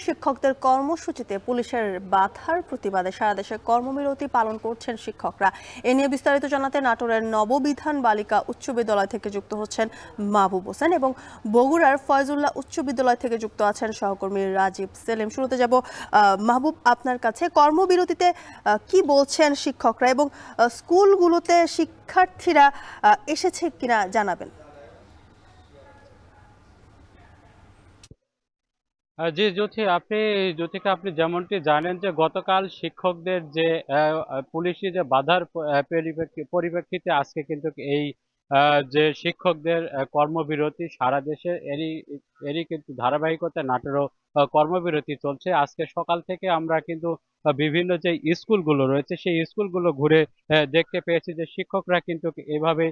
শিক্ষকদের কর্মসূচিতে পুলিশের বাধার প্রতিবাদে সারা দেশে কর্মবিরতি পালন করছেন শিক্ষকরা। এ নিয়ে বিস্তারিত জানাতে নাটোরের নববিধান বালিকা উচ্চ বিদ্যালয় থেকে যুক্ত হচ্ছেন মাহবুব হোসেন এবং বগুড়ার ফয়জুল্লাহ উচ্চ বিদ্যালয় থেকে যুক্ত আছেন সহকর্মী রাজীব সেলিম। শুরুতে যাব মাহবুব, আপনার কাছে। কর্মবিরতিতে কি বলছেন শিক্ষকরা এবং স্কুলগুলোতে শিক্ষার্থীরা এসেছে কিনা জানাবেন। জি জ্যোতিকা, আপনি যেমনটি জানেন যে গতকাল শিক্ষকদের যে পুলিশি যে বাধার পরিপ্রেক্ষিতে আজকে কিন্তু এই যে শিক্ষকদের কর্মবিরতি সারা দেশে এরই কিন্তু ধারাবাহিকতা নাটোরেও কর্মবিরতি চলছে। আজকে সকাল থেকে আমরা কিন্তু বিভিন্ন যে স্কুলগুলো রয়েছে সেই স্কুলগুলো ঘুরে দেখতে পেয়েছি যে শিক্ষকরা কিন্তু এভাবে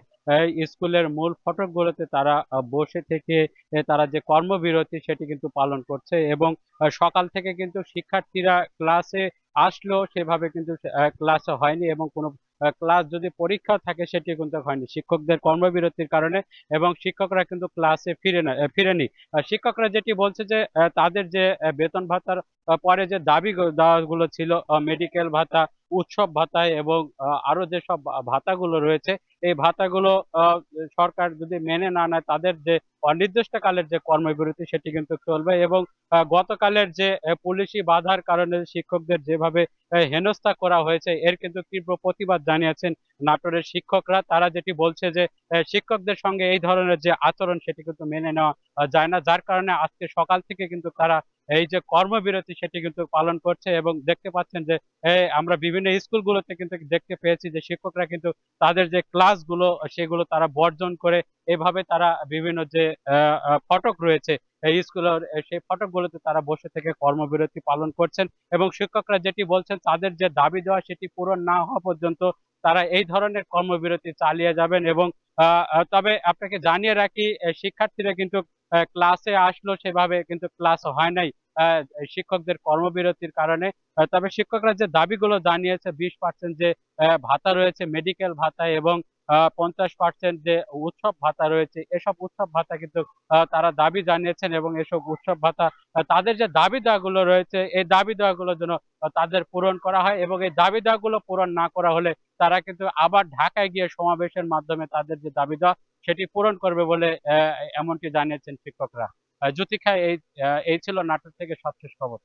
স্কুলের মূল ফটকগুলোতে তারা বসে থেকে তারা যে কর্মবিরতি সেটি কিন্তু পালন করছে এবং সকাল থেকে কিন্তু শিক্ষার্থীরা ক্লাসে আসলেও সেভাবে কিন্তু ক্লাসে হয়নি এবং কোনো ক্লাস যদি পরীক্ষা থাকে সেটি কিন্তু হয়নি শিক্ষকদের কর্মবিরতির কারণে, এবং শিক্ষকরা কিন্তু ক্লাসে ফিরেনি। শিক্ষকরা যেটি বলছে যে তাদের যে বেতন ভাতার পরে যে দাবিগুলো ছিল, মেডিকেল ভাতা, উৎসব ভাতা এবং আরো যেসব ভাতাগুলো রয়েছে, এই ভাতাগুলো সরকার যদি মেনে না নেয় তাদের যে অনির্দিষ্টকালের যে কর্মবিরতি সেটি কিন্তু চলবে। এবং গতকালের যে পুলিশি বাধার কারণে শিক্ষকদের যেভাবে হেনস্থা করা হয়েছে এর কিন্তু তীব্র প্রতিবাদ জানিয়েছেন নাটোরের শিক্ষকরা। তারা যেটি বলছে যে শিক্ষকদের সঙ্গে এই ধরনের যে আচরণ সেটি কিন্তু মেনে নেওয়া যায় না, যার কারণে আজকে সকাল থেকে কিন্তু তারা এই যে কর্মবিরতি সেটি কিন্তু পালন করছে। এবং দেখতে পাচ্ছেন যে আমরা বিভিন্ন স্কুলগুলোতে কিন্তু দেখতে পেয়েছি যে শিক্ষকরা কিন্তু তাদের যে ক্লাসগুলো সেগুলো তারা বর্জন করে এভাবে তারা বিভিন্ন যে ফটক রয়েছে এই স্কুলের সেই ফটকগুলোতে তারা বসে থেকে কর্মবিরতি পালন করছেন। এবং শিক্ষকরা যেটি বলছেন তাদের যে দাবি দেওয়া সেটি পূরণ না হওয়া পর্যন্ত তারা এই ধরনের কর্মবিরতি চালিয়ে যাবেন। এবং তবে আপনাকে জানিয়ে রাখি, শিক্ষার্থীরা কিন্তু ক্লাসে আসলো সেভাবে কিন্তু ক্লাস হয় নাই শিক্ষকদের কর্মবিরতির কারণে। তবে শিক্ষকরা যে দাবিগুলো জানিয়েছে 20% যে ভাতা রয়েছে মেডিকেল ভাতা এবং 50% যে উৎসব ভাতা রয়েছে, এসব উৎসব ভাতা কিন্তু তারা দাবি জানিয়েছেন এবং এসব উৎসব ভাতা তাদের যে দাবি দেওয়াগুলো রয়েছে এই দাবি দেওয়াগুলো যেন তাদের পূরণ করা হয়। এবং এই দাবি দেওয়াগুলো পূরণ না করা হলে তারা কিন্তু আবার ঢাকায় গিয়ে সমাবেশের মাধ্যমে তাদের যে দাবি দেওয়া সেটি পূরণ করবে বলে এমনটি জানিয়েছেন শিক্ষকরা। জ্যোতিকা, এই ছিল নাটোর থেকে সবশেষ খবর।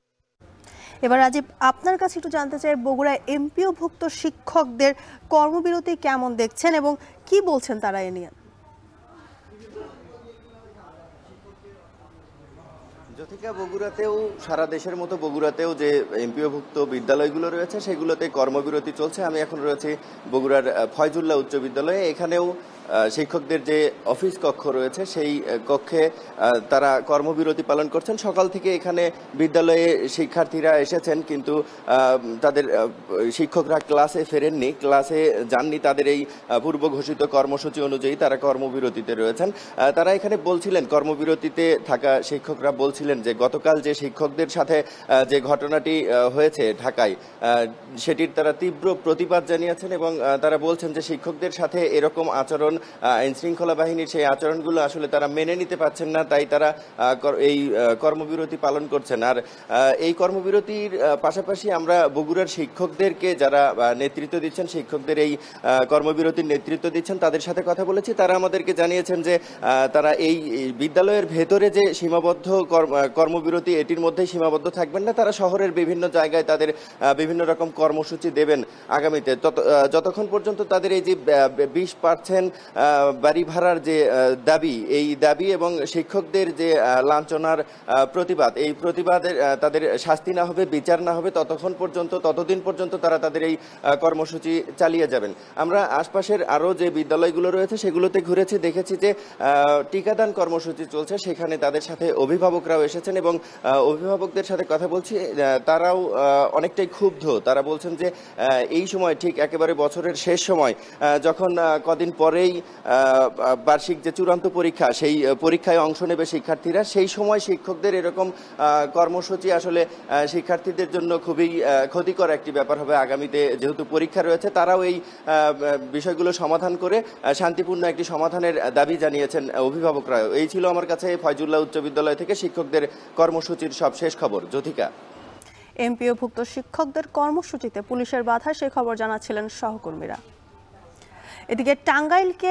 এবার রাজীব, আপনার কাছে একটু জানতে চাই, বগুড়ায় এমপিওভুক্ত শিক্ষকদের কর্মবিরতি কেমন দেখছেন এবং কি বলছেন তারা এ নিয়ে? জ্যোতিকা, বগুড়াতেও সারা দেশের মতো বগুড়াতেও যে এমপিওভুক্ত বিদ্যালয়গুলো রয়েছে সেগুলোতে কর্মবিরতি চলছে। আমি এখন রয়েছি বগুড়ার ফয়জুল্লাহ উচ্চ বিদ্যালয়ে। এখানেও শিক্ষকদের যে অফিস কক্ষ রয়েছে সেই কক্ষে তারা কর্মবিরতি পালন করছেন। সকাল থেকে এখানে বিদ্যালয়ে শিক্ষার্থীরা এসেছেন কিন্তু তাদের শিক্ষকরা ক্লাসে ফেরেননি, ক্লাসে যাননি। তাদের এই পূর্ব ঘোষিত কর্মসূচি অনুযায়ী তারা কর্মবিরতিতে রয়েছেন। তারা এখানে বলছিলেন, কর্মবিরতিতে থাকা শিক্ষকরা বলছিলেন যে গতকাল যে শিক্ষকদের সাথে যে ঘটনাটি হয়েছে ঢাকায় সেটির তারা তীব্র প্রতিবাদ জানিয়েছেন এবং তারা বলছেন যে শিক্ষকদের সাথে এরকম আচরণ আইন শৃঙ্খলা বাহিনীর সেই আচরণগুলো আসলে তারা মেনে নিতে পারছেন না, তাই তারা এই কর্মবিরতি পালন করছেন। আর এই কর্মবিরতির পাশাপাশি আমরা বগুড়ার শিক্ষকদেরকে যারা নেতৃত্ব দিচ্ছেন, শিক্ষকদের এই কর্মবিরতির নেতৃত্ব দিচ্ছেন তাদের সাথে কথা বলেছি। তারা আমাদেরকে জানিয়েছেন যে তারা এই বিদ্যালয়ের ভেতরে যে সীমাবদ্ধ কর্মবিরতি এটির মধ্যেই সীমাবদ্ধ থাকবেন না, তারা শহরের বিভিন্ন জায়গায় তাদের বিভিন্ন রকম কর্মসূচি দেবেন আগামীতে, যতক্ষণ পর্যন্ত তাদের এই যে 20% বাড়ি ভাড়ার যে দাবি, এই দাবি এবং শিক্ষকদের যে লাঞ্ছনার প্রতিবাদ, এই প্রতিবাদের তাদের শাস্তি না হবে, বিচার না হবে ততদিন পর্যন্ত তারা তাদের এই কর্মসূচি চালিয়ে যাবেন। আমরা আশপাশের আরও যে বিদ্যালয়গুলো রয়েছে সেগুলোতে ঘুরেছি, দেখেছি যে টিকাদান কর্মসূচি চলছে, সেখানে তাদের সাথে অভিভাবকরাও এসেছেন এবং অভিভাবকদের সাথে কথা বলছি, তারাও অনেকটাই ক্ষুব্ধ। তারা বলছেন যে এই সময় ঠিক একেবারে বছরের শেষ সময় যখন কদিন পরেই যেই বার্ষিক যে চূড়ান্ত পরীক্ষা, সেই পরীক্ষায় অংশ নেবে শিক্ষার্থীরা, সেই সময় শিক্ষকদের এরকম কর্মসূচি আসলে শিক্ষার্থীদের জন্য খুবই ক্ষতিকর একটি ব্যাপার হবে। আগামীতে যেহেতু পরীক্ষা রয়েছে, তারাও এই বিষয়গুলো সমাধান করে শান্তিপূর্ণ একটি সমাধানের দাবি জানিয়েছেন অভিভাবকরা। এই ছিল আমার কাছে ফয়জুল্লাহ উচ্চ বিদ্যালয় থেকে শিক্ষকদের কর্মসূচির সব শেষ খবর। জ্যোতিকা। এমপিওভুক্ত শিক্ষকদের কর্মসূচিতে পুলিশের বাধা, সেই খবর জানাচ্ছিলেন সহকর্মীরা। এদিকে টাঙ্গাইলকে